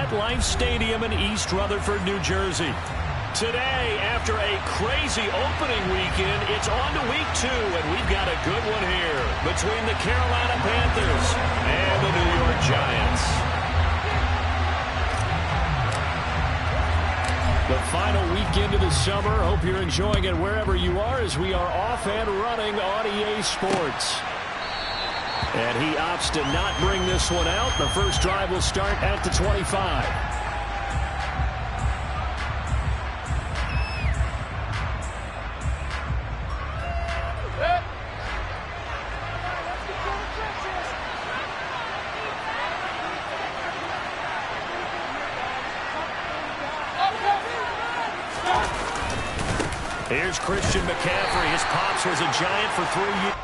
MetLife Stadium in East Rutherford, New Jersey. Today, after a crazy opening weekend, it's on to week 2, and we've got a good one here between the Carolina Panthers and the New York Giants. The final weekend of the summer. Hope you're enjoying it wherever you are as we are off and running on EA Sports. And he opts to not bring this one out. The first drive will start at the 25. Here's Christian McCaffrey. His pops was a Giant for 3 years.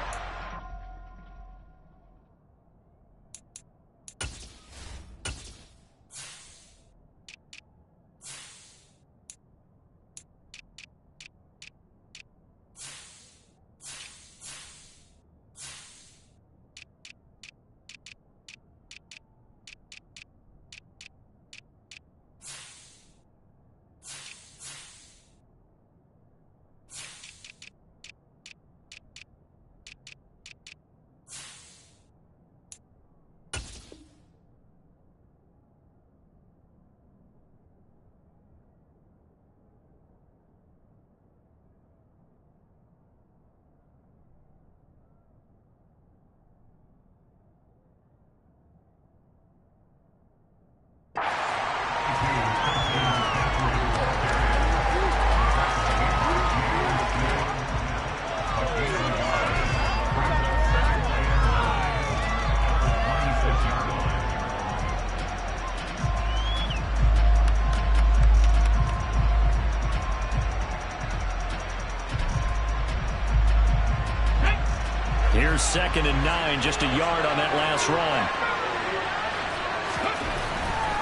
Here's 2nd and 9, just a yard on that last run.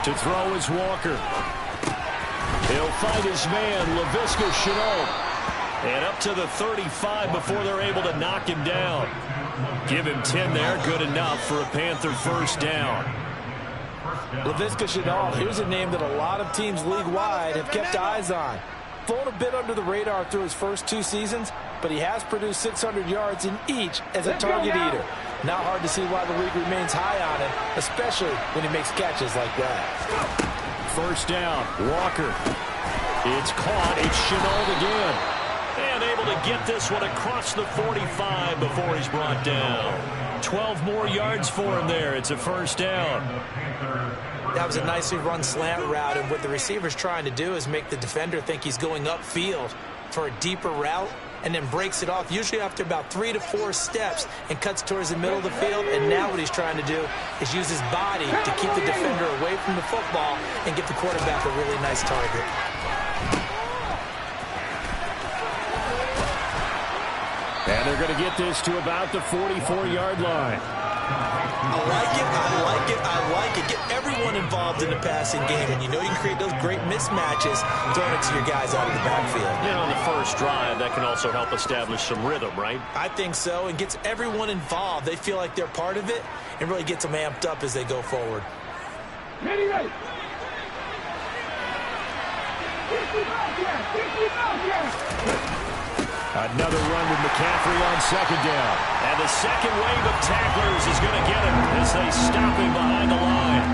To throw is Walker. He'll fight his man, Laviska Shenault. And up to the 35 before they're able to knock him down. Give him 10 there, good enough for a Panther first down. Laviska Shenault, here's a name that a lot of teams league-wide have kept eyes on. Flown a bit under the radar through his first 2 seasons, but he has produced 600 yards in each as a target eater. Not hard to see why the league remains high on him, especially when he makes catches like that. First down, Walker. It's caught. It's Shenault again. And able to get this one across the 45 before he's brought down. 12 more yards for him there. It's a first down. That was a nicely run slant route, and what the receiver's trying to do is make the defender think he's going upfield for a deeper route, and then breaks it off, usually after about 3 to 4 steps, and cuts towards the middle of the field. And now what he's trying to do is use his body to keep the defender away from the football and get the quarterback a really nice target. And they're going to get this to about the 44-yard line. I like it, I like it, I like it. Get everyone involved in the passing game, and you know you can create those great mismatches throwing it to your guys out of the backfield. You know, on the first drive, that can also help establish some rhythm, right? I think so, and gets everyone involved. They feel like they're part of it, and really gets them amped up as they go forward. Ready. Another run with McCaffrey on 2nd down. And the second wave of tacklers is going to get him as they stop him behind the line.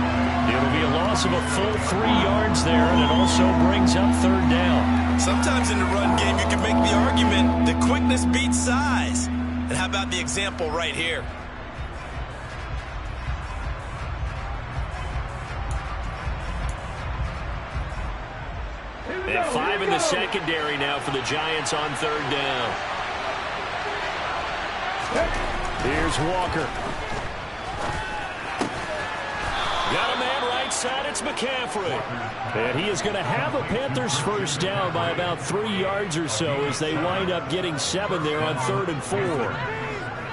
It'll be a loss of a full 3 yards there, and it also brings up 3rd down. Sometimes in the run game, you can make the argument that quickness beats size. And how about the example right here? And 5 in the secondary now for the Giants on 3rd down. Here's Walker. Got a man right side. It's McCaffrey. And he is going to have a Panthers first down by about 3 yards or so as they wind up getting 7 there on 3rd and 4.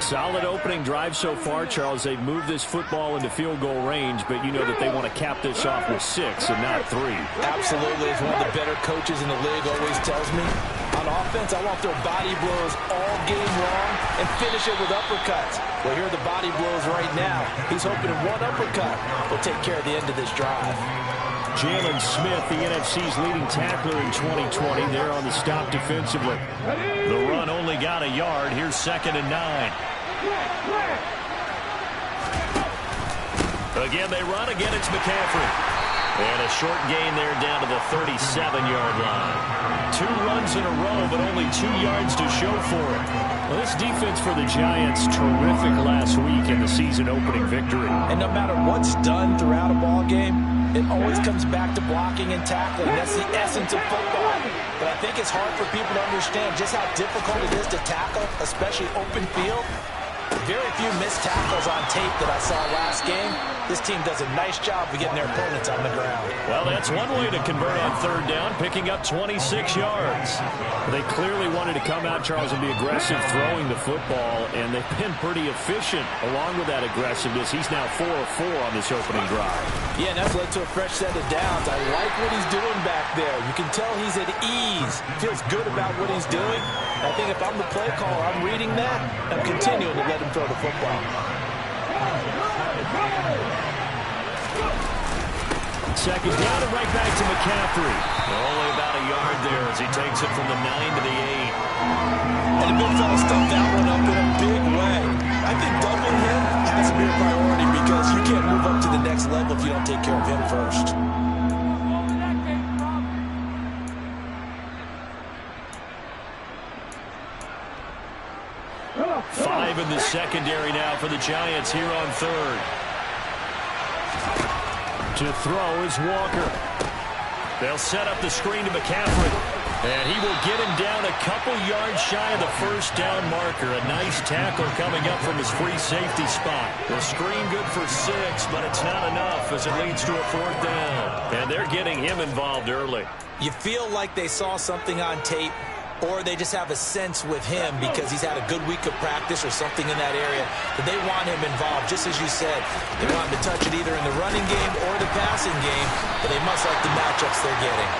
Solid opening drive so far, Charles. They've moved this football into field goal range, but you know that they want to cap this off with 6 and not 3. Absolutely. As one of the better coaches in the league always tells me, on offense, I want their body blows all game long and finish it with uppercuts. Well, here are the body blows right now. He's hoping one uppercut will take care of the end of this drive. Jalen Smith, the NFC's leading tackler in 2020. They're on the stop defensively. The run only got a yard. Here's 2nd and 9. Again, they run. Again, it's McCaffrey. And a short gain there down to the 37-yard line. 2 runs in a row, but only 2 yards to show for it. Well, this defense for the Giants, terrific last week in the season-opening victory. And no matter what's done throughout a ball game, it always comes back to blocking and tackling. That's the essence of football. But I think it's hard for people to understand just how difficult it is to tackle, especially open field. Very few missed tackles on tape that I saw last game. This team does a nice job of getting their opponents on the ground. Well, that's one way to convert on 3rd down, picking up 26 yards. They clearly wanted to come out, Charles, and be aggressive throwing the football, and they've been pretty efficient along with that aggressiveness. He's now 4 of 4 on this opening drive. Yeah, and that's led to a fresh set of downs. I like what he's doing back there. You can tell he's at ease. Feels good about what he's doing. I think if I'm the play caller, I'm reading that. I'm continuing to let him throw the football. 2nd down and right back to McCaffrey. Only about a yard there as he takes it from the 9 to the 8. And the big fella stuffed that one up in a big way. I think doubling him has to be a priority because you can't move up to the next level if you don't take care of him first. Five in the secondary now for the Giants here on 3rd. To throw is Walker. They'll set up the screen to McCaffrey. And he will get him down a couple yards shy of the 1st down marker. A nice tackle coming up from his free safety spot. The screen good for 6, but it's not enough as it leads to a 4th down. And they're getting him involved early. You feel like they saw something on tape, or they just have a sense with him because he's had a good week of practice or something in that area that they want him involved. Just as you said, they want him to touch it either in the running game or the passing game, but they must like the matchups they're getting.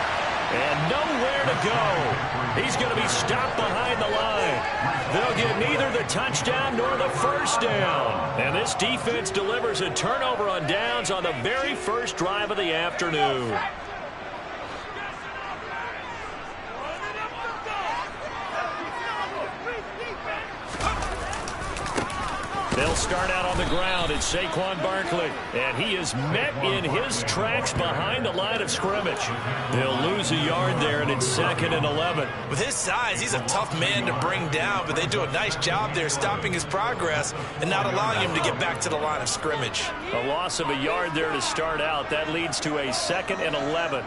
And nowhere to go. He's going to be stopped behind the line. They'll get neither the touchdown nor the 1st down. And this defense delivers a turnover on downs on the very first drive of the afternoon. They'll start out on the ground. It's Saquon Barkley. And he is met in his tracks behind the line of scrimmage. They'll lose a yard there, and it's 2nd and 11. With his size, he's a tough man to bring down, but they do a nice job there stopping his progress and not allowing him to get back to the line of scrimmage. A loss of a yard there to start out. That leads to a 2nd and 11.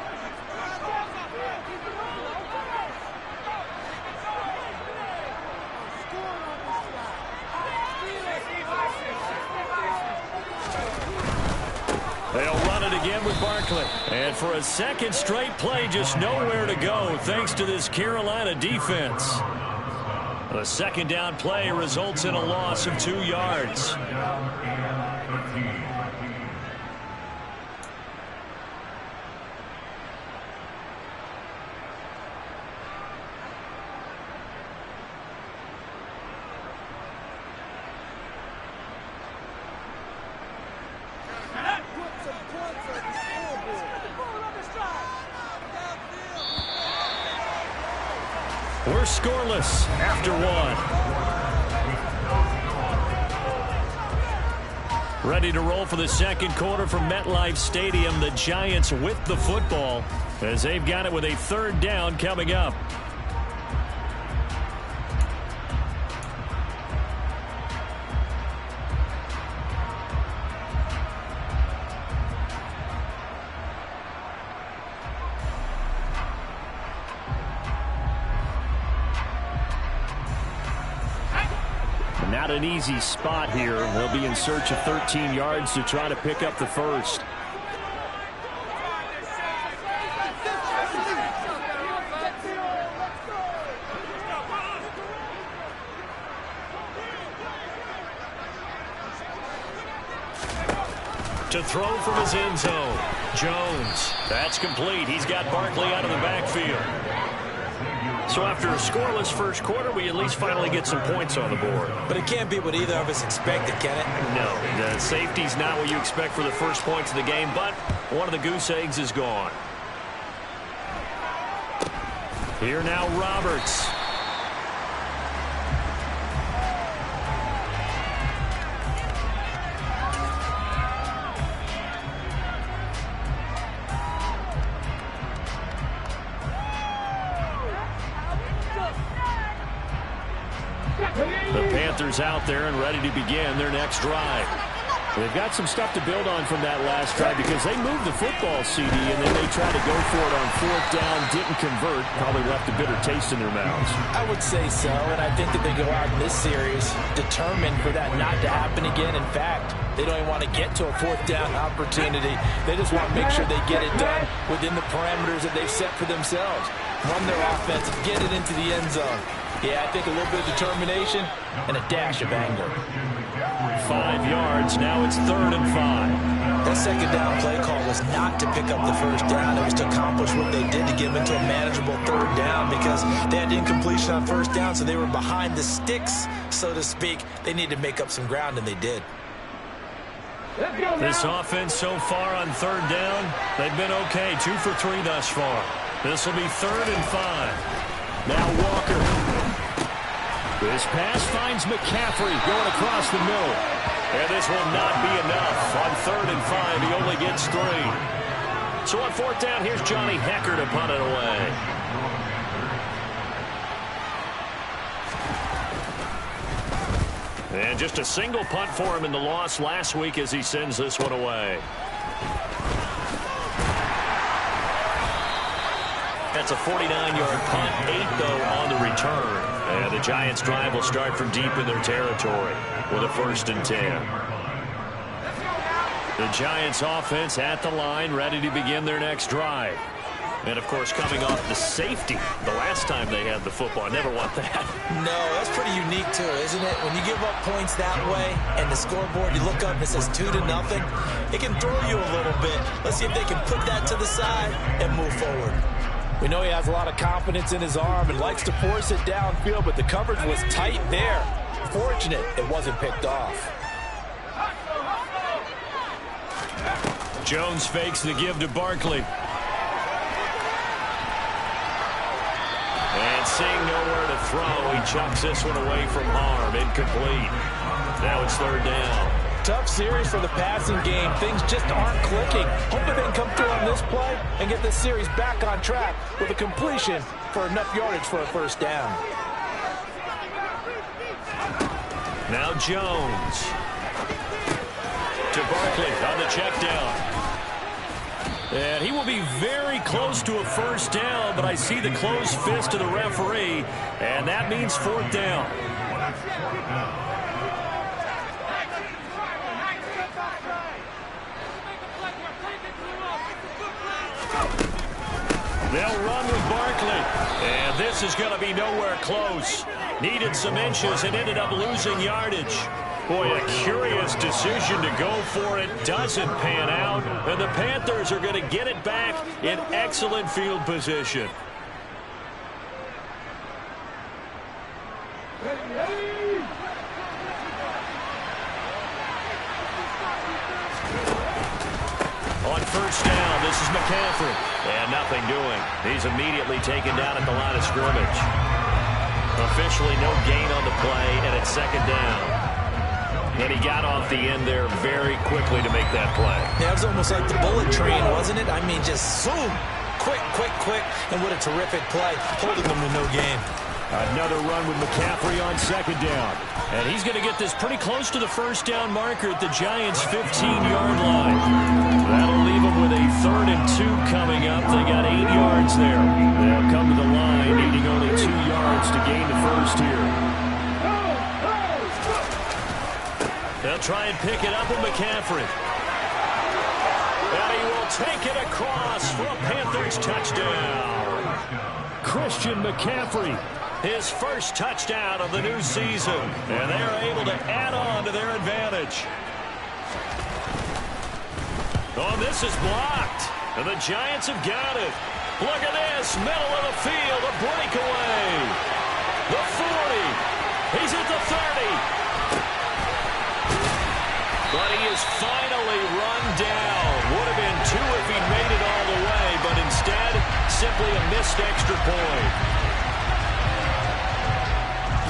They'll run it again with Barkley. And for a 2nd straight play, just nowhere to go thanks to this Carolina defense. A 2nd down play results in a loss of 2 yards. We're scoreless after 1. Ready to roll for the 2nd quarter from MetLife Stadium. The Giants with the football as they've got it with a 3rd down coming up. Not an easy spot here. They'll be in search of 13 yards to try to pick up the 1st. To throw from his end zone. Jones. That's complete. He's got Barkley out of the backfield. So after a scoreless 1st quarter, we at least finally get some points on the board. But it can't be what either of us expected, can it? No, the safety's not what you expect for the first points of the game, but One of the goose eggs is gone. Here now, Roberts. The Panthers out there and ready to begin their next drive. They've got some stuff to build on from that last drive because they moved the football, CD, and then they tried to go for it on fourth down, didn't convert, probably left a bitter taste in their mouths. I would say so, and I think that they go out in this series determined for that not to happen again. In fact, they don't even want to get to a fourth down opportunity. They just want to make sure they get it done within the parameters that they've set for themselves. Run their offense, get it into the end zone. Yeah, I think a little bit of determination and a dash of anger. 5 yards, now it's 3rd and 5. That second down play call was not to pick up the first down. It was to accomplish what they did to get them into a manageable 3rd down because they had incompletion on first down, so they were behind the sticks, so to speak. They needed to make up some ground, and they did. This offense so far on 3rd down, they've been okay. 2 for 3 thus far. This will be 3rd and 5. Now Walker. This pass finds McCaffrey going across the middle. And this will not be enough. On 3rd and 5, he only gets 3. So on 4th down, here's Johnny Hekker to punt it away. And just a single punt for him in the loss last week as he sends this one away. That's a 49-yard punt, 8, though, on the return. And the Giants' drive will start from deep in their territory with a 1st and 10. The Giants' offense at the line, ready to begin their next drive. And, of course, coming off the safety the last time they had the football. Never want that. No, that's pretty unique, too, isn't it? When you give up points that way and the scoreboard, you look up and it says 2-0, it can throw you a little bit. Let's see if they can put that to the side and move forward. We know he has a lot of confidence in his arm and likes to force it downfield, but the coverage was tight there. Fortunate it wasn't picked off. Jones fakes the give to Barkley. And seeing nowhere to throw, he chucks this one away from harm. Incomplete. Now it's 3rd down. Tough series for the passing game. Things just aren't clicking. Hopefully they can come through on this play and get this series back on track with a completion for enough yardage for a 1st down. Now Jones. To Barkley on the check down. And he will be very close to a 1st down, but I see the closed fist of the referee, and that means 4th down. They'll run with Barkley. And this is going to be nowhere close. Needed some inches and ended up losing yardage. Boy, a curious decision to go for it. Doesn't pan out. And the Panthers are going to get it back in excellent field position. On 1st down, this is McCaffrey. And nothing doing. He's immediately taken down at the line of scrimmage. Officially no gain on the play, and it's 2nd down. And he got off the end there very quickly to make that play. Yeah, it was almost like the bullet train, wasn't it? I mean, just zoom. Quick, and what a terrific play, holding them to no gain. Another run with McCaffrey on 2nd down. And he's going to get this pretty close to the 1st down marker at the Giants' 15-yard line. That'll leave them with a 3rd and 2 coming up. They got 8 yards there. They'll come to the line, needing only 2 yards to gain the 1st here. They'll try and pick it up with McCaffrey. And he will take it across for a Panthers touchdown. Christian McCaffrey. His 1st touchdown of the new season. And they are able to add on to their advantage. Oh, this is blocked. And the Giants have got it. Look at this. Middle of the field. A breakaway. The 40. He's at the 30. But he is finally run down. Would have been 2 or first extra point.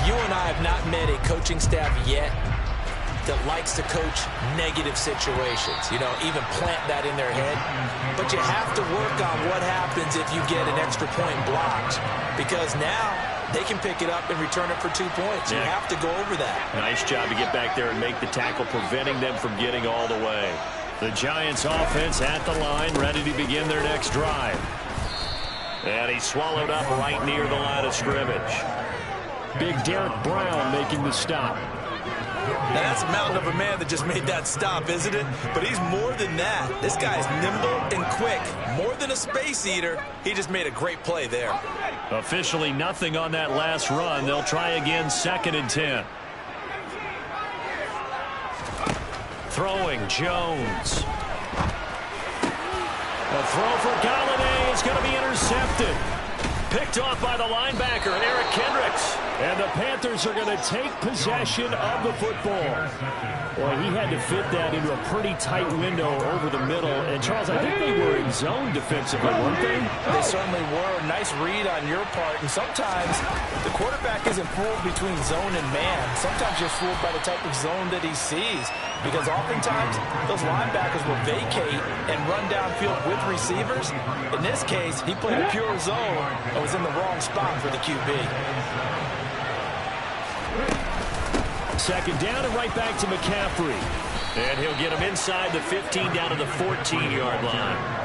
You and I have not met a coaching staff yet that likes to coach negative situations, you know, even plant that in their head. But you have to work on what happens if you get an extra point blocked, because now they can pick it up and return it for 2 points. You have to go over that. Nice job to get back there and make the tackle, preventing them from getting all the way. The Giants offense at the line, ready to begin their next drive. And he's swallowed up right near the line of scrimmage. Big Derek Brown making the stop. Now, that's a mountain of a man that just made that stop, isn't it? But he's more than that. This guy is nimble and quick. More than a space eater. He just made a great play there. Officially nothing on that last run. They'll try again, 2nd and 10. Throwing, Jones. A throw for Galladay is going to be intercepted. Picked off by the linebacker, Eric Kendricks. And the Panthers are going to take possession of the football. Boy, he had to fit that into a pretty tight window over the middle. And, Charles, I think they were in zone defensively, weren't they? They certainly were. Nice read on your part. And sometimes the quarterback isn't fooled between zone and man. Sometimes you're fooled by the type of zone that he sees. Because oftentimes those linebackers will vacate and run downfield with receivers. In this case, he played a pure zone and was in the wrong spot for the QB. 2nd down and right back to McCaffrey. And he'll get him inside the 15 down to the 14-yard line.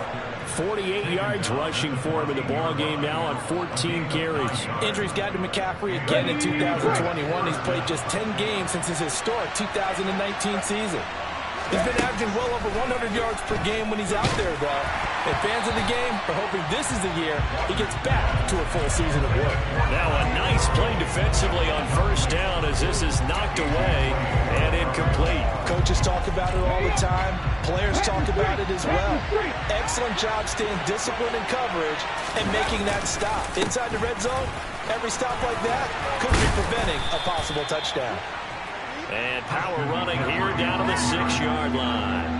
48 yards rushing for him in the ball game now on 14 carries. Injuries got to McCaffrey again in 2021. He's played just 10 games since his historic 2019 season. He's been averaging well over 100 yards per game when he's out there, though. And fans of the game are hoping this is the year he gets back to a full season of work. Now a nice play defensively on 1st down as this is knocked away and incomplete. Coaches talk about it all the time. Players talk about it as well. Excellent job staying disciplined in coverage and making that stop. Inside the red zone, every stop like that could be preventing a possible touchdown. And power running here down to the 6-yard line.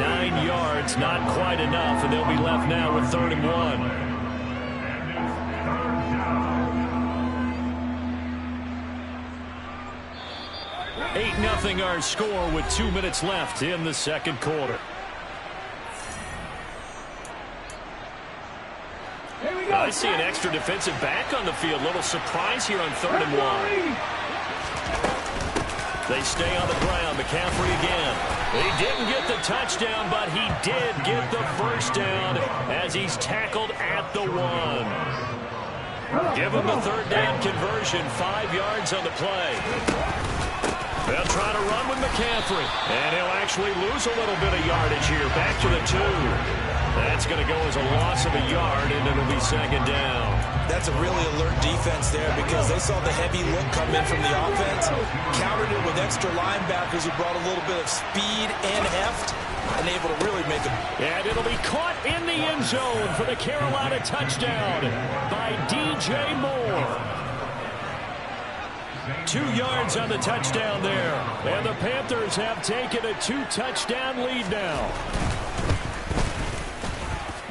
9 yards, not quite enough, and they'll be left now with 3rd and 1. Eight-0 our score with 2 minutes left in the 2nd quarter. I see an extra defensive back on the field. Little surprise here on 3rd and 1. They stay on the ground. McCaffrey again. He didn't get the touchdown, but he did get the 1st down as he's tackled at the 1. Give him the 3rd down conversion. 5 yards on the play. They'll try to run with McCaffrey. And he'll actually lose a little bit of yardage here. Back to the 2. That's going to go as a loss of a yard, and it'll be 2nd down. That's a really alert defense there because they saw the heavy look come in from the offense, countered it with extra linebackers who brought a little bit of speed and heft, and able to really make it. And it'll be caught in the end zone for the Carolina touchdown by DJ Moore. 2 yards on the touchdown there. And the Panthers have taken a 2-touchdown lead now.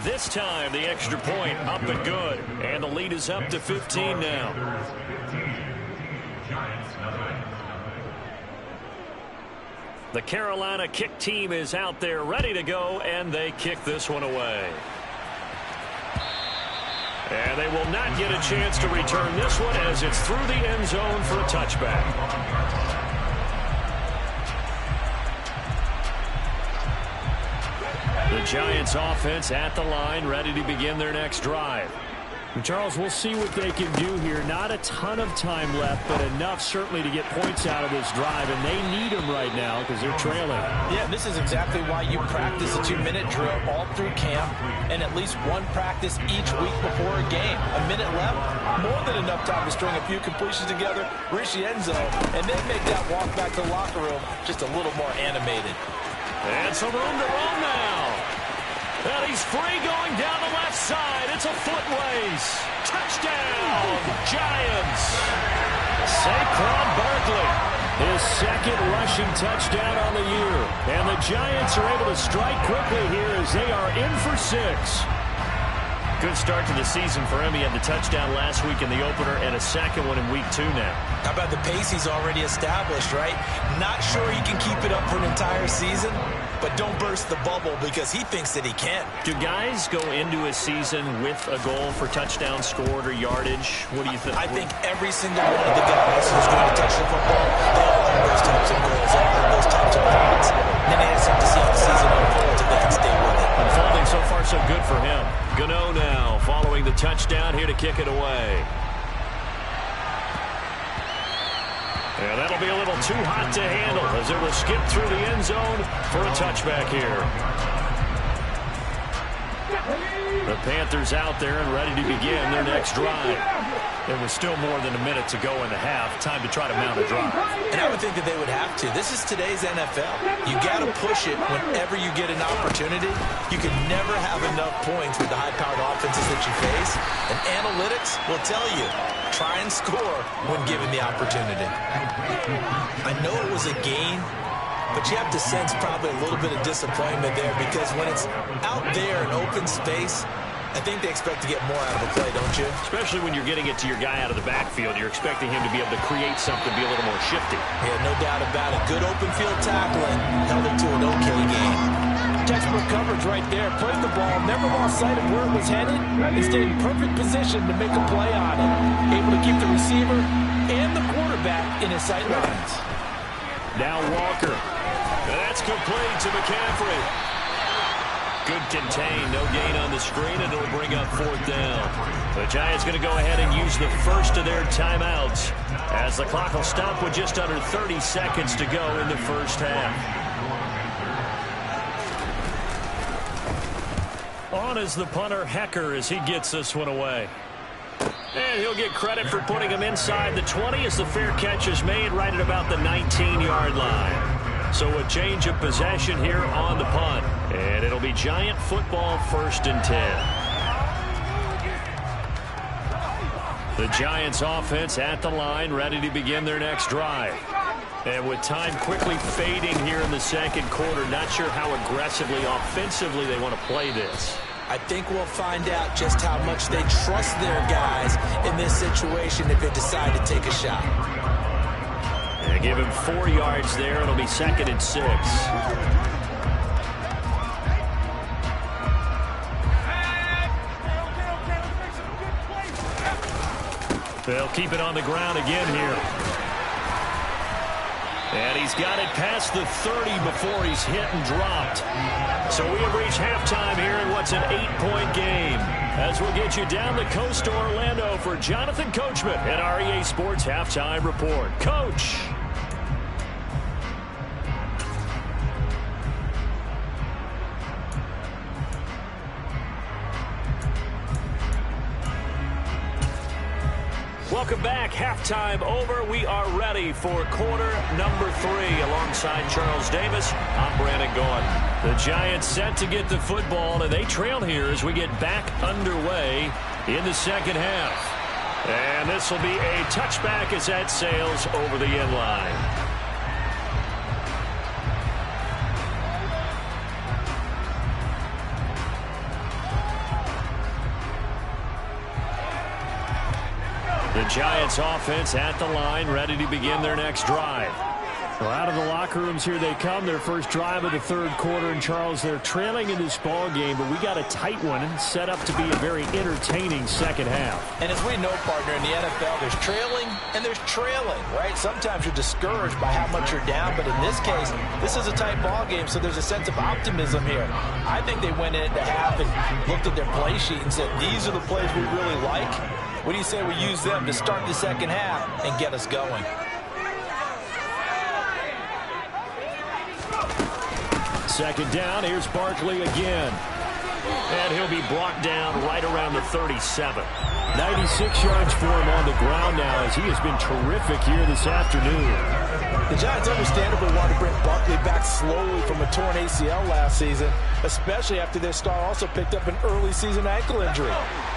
This time, the extra point up and good. And the lead is up to 15 now. The Carolina kick team is out there ready to go, and they kick this one away. And they will not get a chance to return this one as it's through the end zone for a touchback. The Giants offense at the line, ready to begin their next drive. And Charles, we'll see what they can do here. Not a ton of time left, but enough certainly to get points out of this drive, and they need them right now because they're trailing. Yeah, this is exactly why you practice a 2-minute drill all through camp and at least one practice each week before a game. A minute left, more than enough time to string a few completions together, reach the end zone, and then make that walk back to the locker room just a little more animated. And some room to roam now. And he's free going down the left side. It's a foot race. Touchdown, Giants. Saquon Barkley, his 2nd rushing touchdown on the year. And the Giants are able to strike quickly here as they are in for 6. Good start to the season for him. He had the touchdown last week in the opener and a second one in week 2 now. How about the pace he's already established, right? Not sure he can keep it up for an entire season, but don't burst the bubble because he thinks that he can. Do guys go into a season with a goal for touchdown scored or yardage? What do you think? I think every single one of the guys who's going to touch the football, they all have those types of goals, they all have those types of points. Then they just have to see how the season unfolds if they can stay with it. Unfolding so far so good for him. Gano now following the touchdown here to kick it away. And that'll be a little too hot to handle as it will skip through the end zone for a touchback here. The Panthers out there and ready to begin their next drive. There was still more than a minute to go in the half. Time to try to mount a drive. And I would think that they would have to. This is today's NFL. You got to push it whenever you get an opportunity. You can never have enough points with the high-powered offenses that you face. And analytics will tell you, try and score when given the opportunity. I know it was a gain, but you have to sense probably a little bit of disappointment there because when it's out there in open space, I think they expect to get more out of a play, don't you? Especially when you're getting it to your guy out of the backfield. You're expecting him to be able to create something, be a little more shifty. Yeah, no doubt about it. Good open field tackling. Held it to an okay game. Textbook coverage right there. Played the ball. Never lost sight of where it was headed. And stayed in perfect position to make a play on it. Able to keep the receiver and the quarterback in his sight lines. Now Walker. That's complete to McCaffrey. Good contain, no gain on the screen, and it'll bring up 4th down. The Giants going to go ahead and use the first of their timeouts as the clock will stop with just under 30 seconds to go in the first half. On is the punter, Hecker, as he gets this one away. And he'll get credit for putting him inside the 20 as the fair catch is made right at about the 19-yard line. So a change of possession here on the punt. And it'll be Giant football 1st and 10. The Giants offense at the line, ready to begin their next drive. And with time quickly fading here in the second quarter, not sure how aggressively, offensively they want to play this. I think we'll find out just how much they trust their guys in this situation if they decide to take a shot. They give him 4 yards there. It'll be 2nd and 6. They'll keep it on the ground again here. And he's got it past the 30 before he's hit and dropped. So we have reached halftime here in what's an 8-point game. As we'll get you down the coast to Orlando for Jonathan Coachman at our EA Sports Halftime Report. Coach. Welcome back. Halftime over. We are ready for quarter number 3. Alongside Charles Davis, I'm Brandon Gaudin. The Giants set to get the football, and they trail here as we get back underway in the second half. And this will be a touchback as that sails over the end line. The Giants offense at the line, ready to begin their next drive. Well, out of the locker rooms here they come, their first drive of the third quarter. And Charles, they're trailing in this ball game, but we got a tight one set up to be a very entertaining second half. And as we know, partner, in the NFL, there's trailing and there's trailing, right? Sometimes you're discouraged by how much you're down, but in this case, this is a tight ball game, so there's a sense of optimism here. I think they went into half and looked at their play sheet and said, these are the plays we really like. What do you say we use them to start the second half and get us going? Second down, here's Barkley again. And he'll be brought down right around the 37. 96 yards for him on the ground now as he has been terrific here this afternoon. The Giants understandably want to bring Barkley back slowly from a torn ACL last season, especially after their star also picked up an early season ankle injury.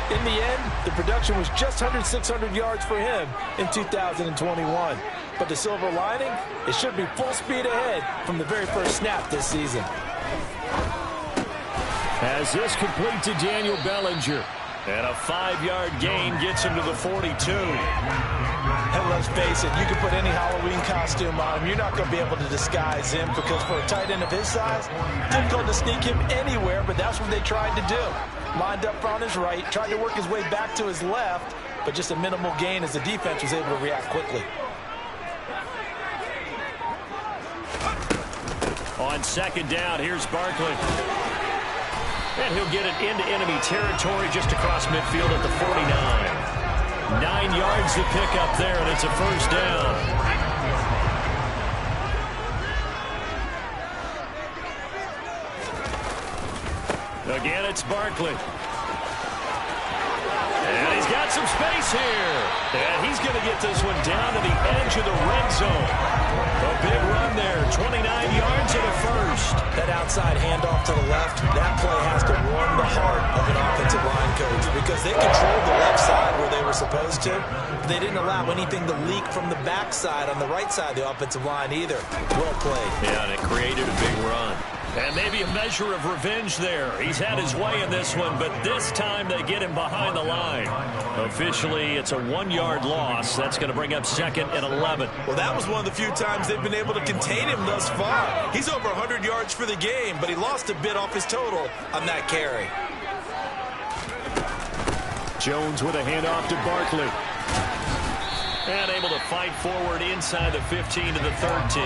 In the end, the production was just under 600 yards for him in 2021. But the silver lining, it should be full speed ahead from the very first snap this season. As this complete to Daniel Bellinger. And a 5-yard gain gets him to the 42. And let's face it, you can put any Halloween costume on him. You're not going to be able to disguise him because for a tight end of his size, difficult to sneak him anywhere, but that's what they tried to do. Lined up on his right, tried to work his way back to his left, but just a minimal gain as the defense was able to react quickly. On second down, here's Barkley. And he'll get it into enemy territory just across midfield at the 49. 9 yards to pick up there, and it's a first down. Again, it's Barkley. And he's got some space here. And he's going to get this one down to the edge of the red zone. A big run there, 29 yards and a first. That outside handoff to the left, that play has to warm the heart of an offensive line coach because they controlled the left side where they were supposed to. They didn't allow anything to leak from the backside on the right side of the offensive line either. Well played. Yeah, and it created a big run. And maybe a measure of revenge there. He's had his way in this one, but this time they get him behind the line. Officially, it's a 1-yard loss. That's going to bring up second and 11. Well, that was one of the few times they've been able to contain him thus far. He's over 100 yards for the game, but he lost a bit off his total on that carry. Jones with a handoff to Barkley. And able to fight forward inside the 15 to the 13.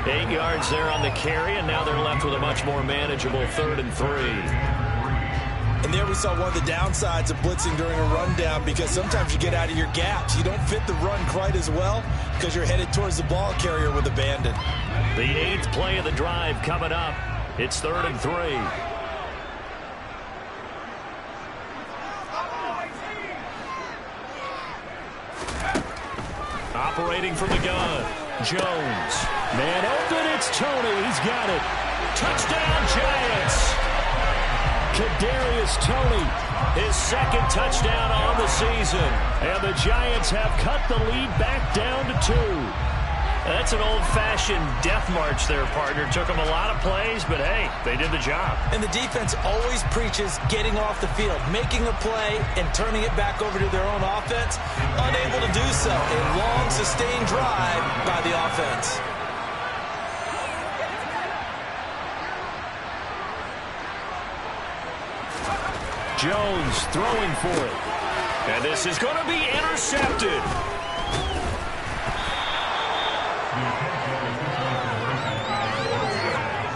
8 yards there on the carry, and now they're left with a much more manageable 3rd and 3. And there we saw one of the downsides of blitzing during a rundown because sometimes you get out of your gaps. You don't fit the run quite as well because you're headed towards the ball carrier with abandon. The 8th play of the drive coming up. It's 3rd and 3. Operating from the gun, Jones. Man open, it's Toney. He's got it. Touchdown, Giants. Kadarius Toney, his 2nd touchdown on the season. And the Giants have cut the lead back down to 2. That's an old-fashioned death march there, partner. Took them a lot of plays, but hey, they did the job. And the defense always preaches getting off the field, making a play, and turning it back over to their own offense. Unable to do so. A long, sustained drive by the offense. Jones throwing for it. And this is going to be intercepted.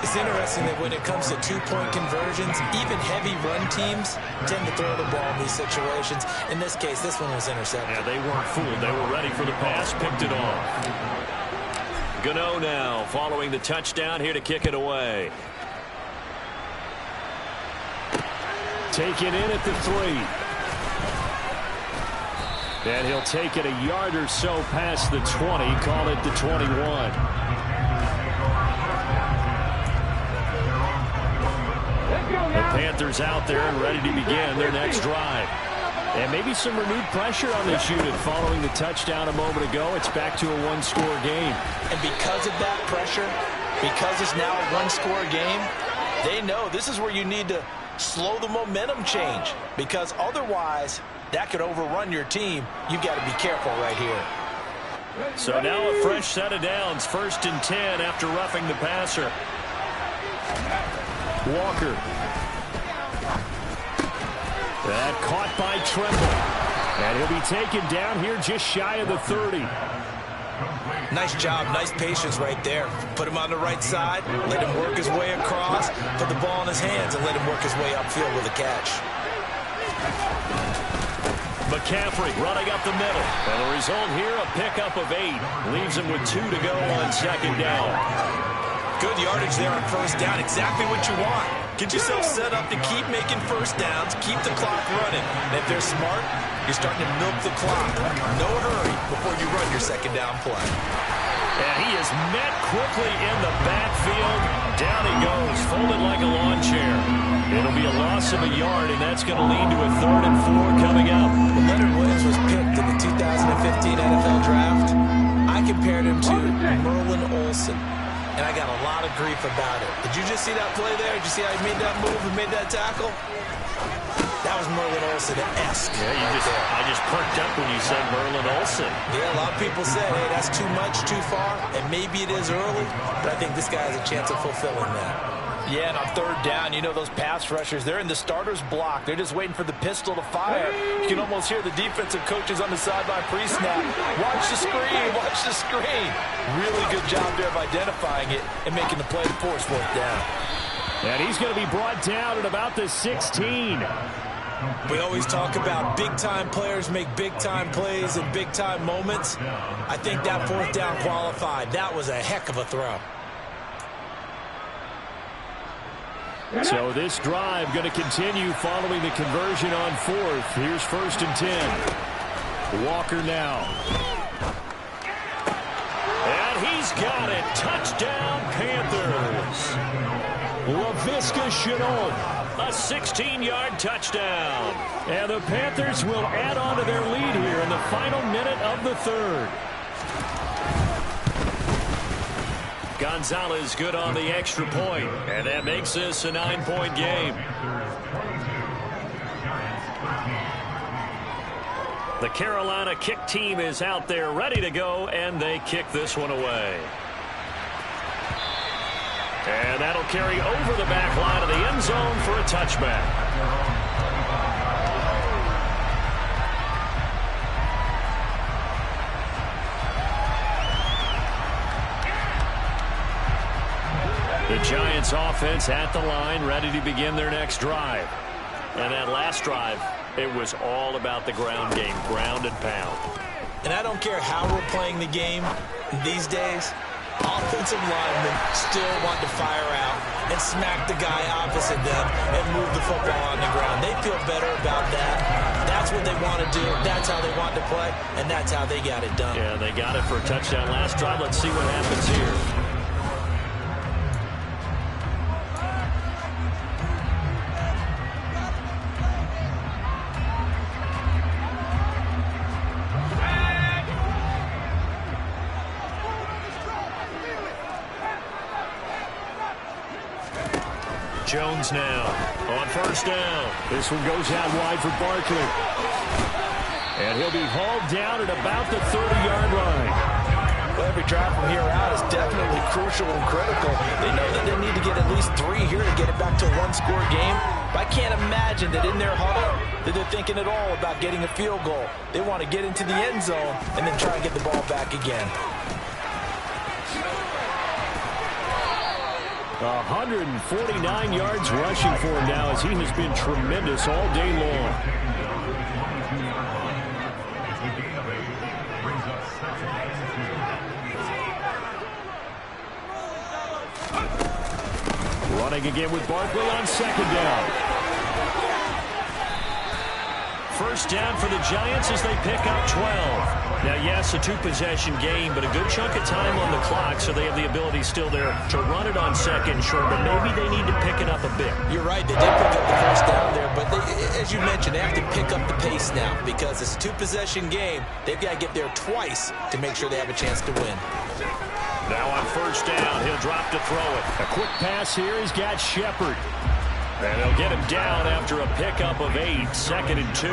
It's interesting that when it comes to two-point conversions, even heavy run teams tend to throw the ball in these situations. In this case, this one was intercepted. Yeah, they weren't fooled. They were ready for the pass, picked it off. Gano now following the touchdown here to kick it away. Taken in at the 3. And he'll take it a yard or so past the 20, call it the 21. The Panthers out there and ready to begin their next drive. And maybe some renewed pressure on this unit following the touchdown a moment ago. It's back to a 1-score game. And because of that pressure, because it's now a 1-score game, they know this is where you need to slow the momentum change, because otherwise that could overrun your team. You've got to be careful right here. So now a fresh set of downs, 1st and 10 after roughing the passer. Walker. That caught by Tremble. And he'll be taken down here just shy of the 30. Nice job, nice patience right there. Put him on the right side, let him work his way across, put the ball in his hands, and let him work his way upfield with a catch. McCaffrey running up the middle. And the result here, a pickup of 8. Leaves him with 2 to go on 2nd down. Good yardage there on 1st down. Exactly what you want. Get yourself set up to keep making 1st downs, keep the clock running. And if they're smart, you're starting to milk the clock. No hurry before you run your 2nd down play. And he is met quickly in the backfield. Down he goes, folded like a lawn chair. It'll be a loss of a yard, and that's going to lead to a 3rd and 4 coming up. When Leonard Williams was picked in the 2015 NFL Draft, I compared him to Merlin Olsen. And I got a lot of grief about it. Did you just see that play there? Did you see how he made that move and made that tackle? That was Merlin Olsen-esque. Yeah, I just perked up when you said Merlin Olsen. Yeah, a lot of people say, hey, that's too much, too far, and maybe it is early, but I think this guy has a chance of fulfilling that. Yeah, and on third down, you know those pass rushers, they're in the starter's block. They're just waiting for the pistol to fire. You can almost hear the defensive coaches on the sideline pre-snap. Watch the screen, watch the screen. Really good job there of identifying it and making the play to force fourth down. And he's going to be brought down at about the 16. We always talk about big-time players make big-time plays in big-time moments. I think that fourth down qualified. That was a heck of a throw. So this drive going to continue following the conversion on fourth. Here's 1st and 10. Walker now. And he's got it. Touchdown, Panthers. Laviska Shenault, a 16-yard touchdown. And the Panthers will add on to their lead here in the final minute of the third. Gonzalez good on the extra point, and that makes this a 9-point game. The Carolina kick team is out there ready to go, and they kick this one away. And that'll carry over the back line of the end zone for a touchback. The Giants offense at the line, ready to begin their next drive. And that last drive, it was all about the ground game, ground and pound. And I don't care how we're playing the game these days, offensive linemen still want to fire out and smack the guy opposite them and move the football on the ground. They feel better about that. That's what they want to do. That's how they want to play, and that's how they got it done. Yeah, they got it for a touchdown last drive. Let's see what happens here. Jones now on 1st down. This one goes out wide for Barkley. And he'll be hauled down at about the 30-yard line. Well, every drive from here out is definitely crucial and critical. They know that they need to get at least 3 here to get it back to a one-score game. But I can't imagine that in their huddle that they're thinking at all about getting a field goal. They want to get into the end zone and then try and get the ball back again. 149 yards rushing for him now as he has been tremendous all day long. Running again with Barkley on 2nd down. 1st down for the Giants as they pick up 12. Now, yes, a 2-possession game, but a good chunk of time on the clock, so they have the ability still there to run it on 2nd, sure, but maybe they need to pick it up a bit. You're right, they did pick up the 1st down there, but as you mentioned, they have to pick up the pace now because it's a 2-possession game. They've got to get there twice to make sure they have a chance to win. Now on 1st down, he'll drop to throw it. A quick pass here, he's got Shepard. And they'll get him down after a pickup of 8, 2nd and 2.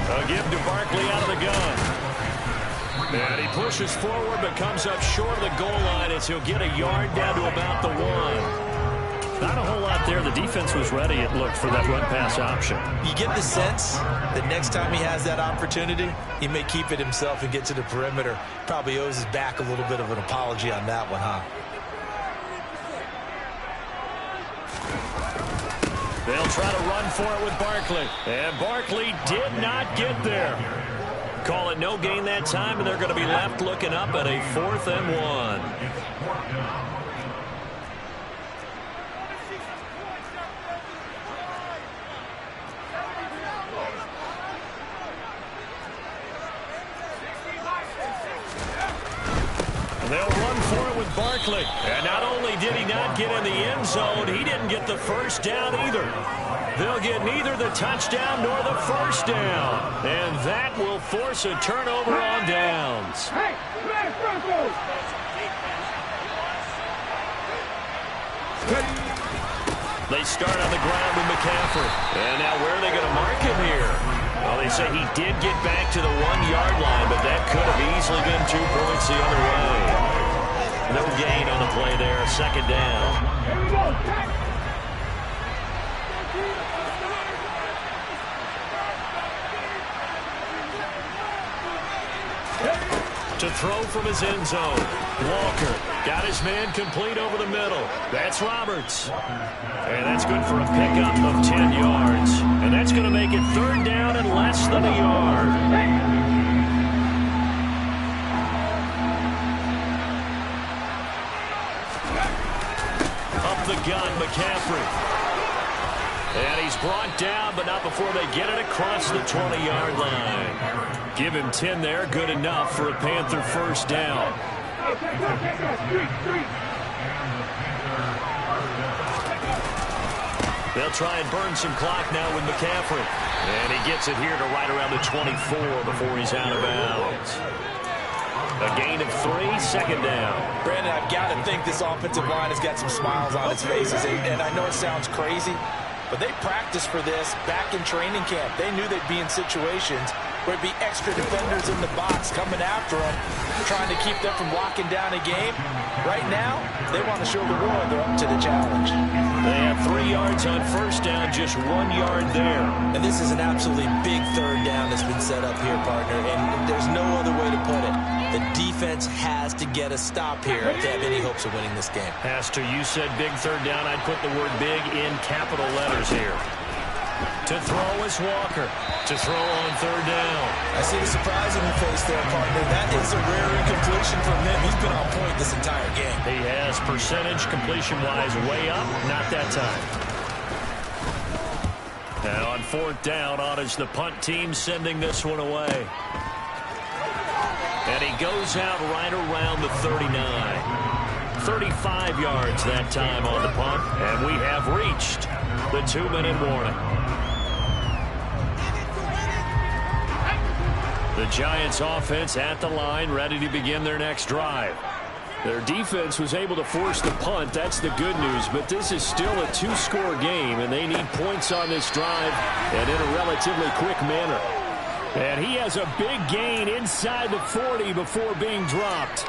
They'll give to Barkley out of the gun. And he pushes forward but comes up short of the goal line as he'll get a yard down to about the 1. Not a whole lot there. The defense was ready, it looked, for that run-pass option. You get the sense that next time he has that opportunity, he may keep it himself and get to the perimeter. Probably owes his back a little bit of an apology on that one, huh? They'll try to run for it with Barkley. And Barkley did not get there. Call it no gain that time, and they're going to be left looking up at a 4th and 1. They'll run for it with Barkley. And not only did he not get in the end zone, he didn't get the 1st down either. They'll get neither the touchdown nor the 1st down. And that will force a turnover on downs. Hey, They start on the ground with McCaffrey. And now where are they going to mark him here? Well, they say he did get back to the 1-yard line, but that could have easily been 2 points the other way. No gain on the play there, second down. To throw from his end zone. Walker got his man complete over the middle. That's Roberts. And that's good for a pickup of 10 yards. And that's going to make it third down and less than a yard. Up the gun, McCaffrey. And he's brought down, but not before they get it across the 20-yard line. Give him 10 there, good enough for a Panther first down. They'll try and burn some clock now with McCaffrey. And he gets it here to right around the 24 before he's out of bounds. A gain of 3, second down. Brandon, I've got to think this offensive line has got some smiles on its faces. And I know it sounds crazy, but they practiced for this back in training camp. They knew they'd be in situations where it'd be extra defenders in the box coming after them, trying to keep them from locking down a game. Right now, they want to show the world they're up to the challenge. They have 3 yards on first down, just 1 yard there. And this is an absolutely big third down that's been set up here, partner, and there's no other way to put it. The defense has to get a stop here if they have any hopes of winning this game. Has to. You said big third down. I'd put the word big in capital letters here. To throw is Walker. To throw on third down. I see the surprise in your face there, partner. That is a rare incompletion from him. He's been on point this entire game. He has percentage completion-wise way up. Not that time. Now on fourth down, on is the punt team sending this one away. And he goes out right around the 39. 35 yards that time on the punt. And we have reached the 2-minute warning. The Giants offense at the line, ready to begin their next drive. Their defense was able to force the punt. That's the good news. But this is still a 2-score game, and they need points on this drive and in a relatively quick manner. And he has a big gain inside the 40 before being dropped.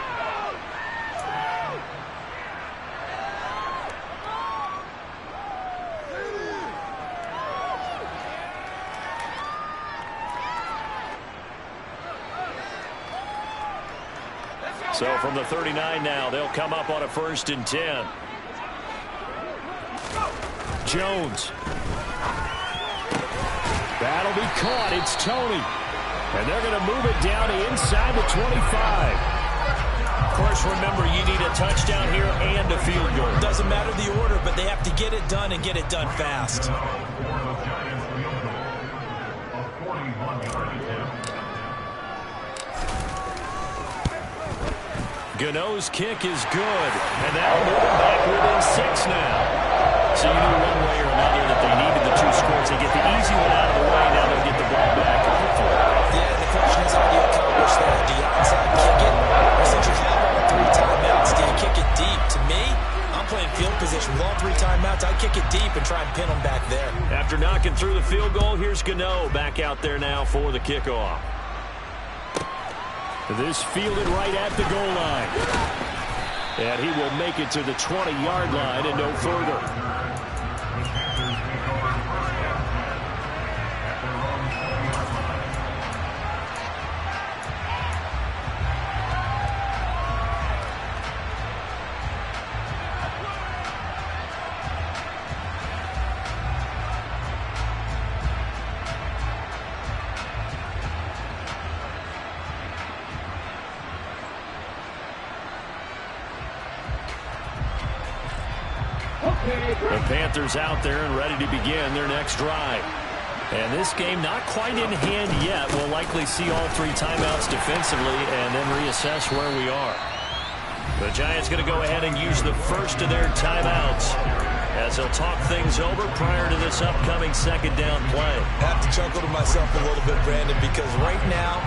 So from the 39 now, they'll come up on a 1st and 10. Jones. That'll be caught. It's Tony. And they're going to move it down to inside the 25. Of course, remember, you need a touchdown here and a field goal. Doesn't matter the order, but they have to get it done and get it done fast. Gano's kick is good, and that'll move him back within 6 now. So you knew one way or another that they needed the 2 scores. They get the easy one out of the way, now they'll get the ball back. Yeah, the question is, how do you accomplish that? Do you onside kick it? Or since you have all 3 timeouts, do you kick it deep? To me, I'm playing field position with all 3 timeouts. I kick it deep and try and pin them back there. After knocking through the field goal, here's Gano back out there now for the kickoff. This fielded right at the goal line. And he will make it to the 20-yard line and no further. The Panthers out there and ready to begin their next drive. And this game not quite in hand yet. We'll likely see all 3 timeouts defensively and then reassess where we are. The Giants going to go ahead and use the first of their timeouts as they'll talk things over prior to this upcoming 2nd down play. I have to chuckle to myself a little bit, Brandon, because right now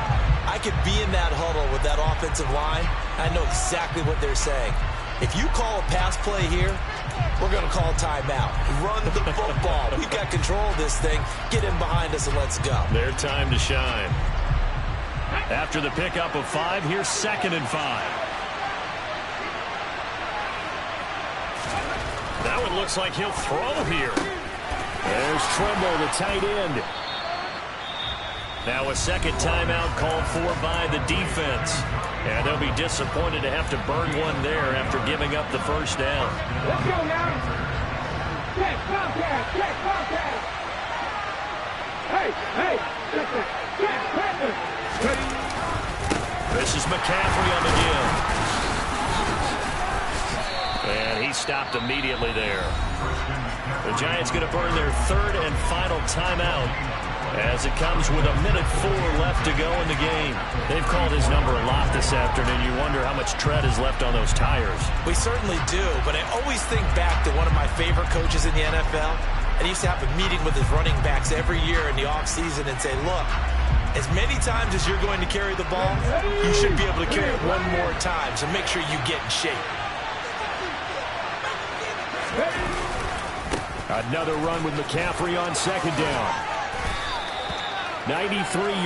I could be in that huddle with that offensive line. I know exactly what they're saying. If you call a pass play here, we're going to call timeout. Run the football. We've got control of this thing. Get in behind us and let's go. Their time to shine. After the pickup of 5, here's 2nd and 5. That one looks like he'll throw here. There's Trimble, the tight end. Now a second timeout called for by the defense. And they'll be disappointed to have to burn one there after giving up the first down. Let's go now. Check, contact, check, contact. Hey, hey, check that. Check, Panther. Ready? This is McCaffrey on the give. And he stopped immediately there. The Giants going to burn their 3rd and final timeout as it comes with 1:04 left to go in the game. They've called his number a lot this afternoon. You wonder how much tread is left on those tires. We certainly do, but I always think back to one of my favorite coaches in the NFL. And he used to have a meeting with his running backs every year in the offseason and say, look, as many times as you're going to carry the ball, you should be able to carry it one more time, so make sure you get in shape. Another run with McCaffrey on 2nd down. 93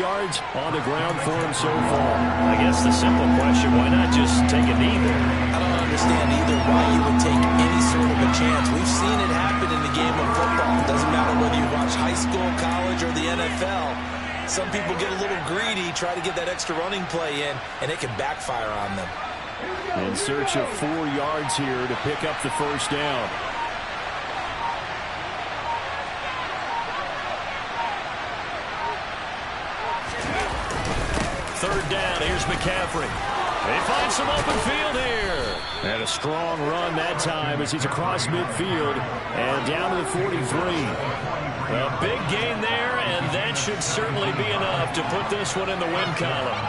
yards on the ground for him so far. I guess the simple question, why not just take a knee there? I don't understand either why you would take any sort of a chance. We've seen it happen in the game of football. It doesn't matter whether you watch high school, college, or the NFL. Some people get a little greedy, try to get that extra running play in, and it can backfire on them. In search of 4 yards here to pick up the first down. Third down, here's McCaffrey. They find some open field here. And a strong run that time as he's across midfield and down to the 43. A big gain there, and that should certainly be enough to put this one in the win column.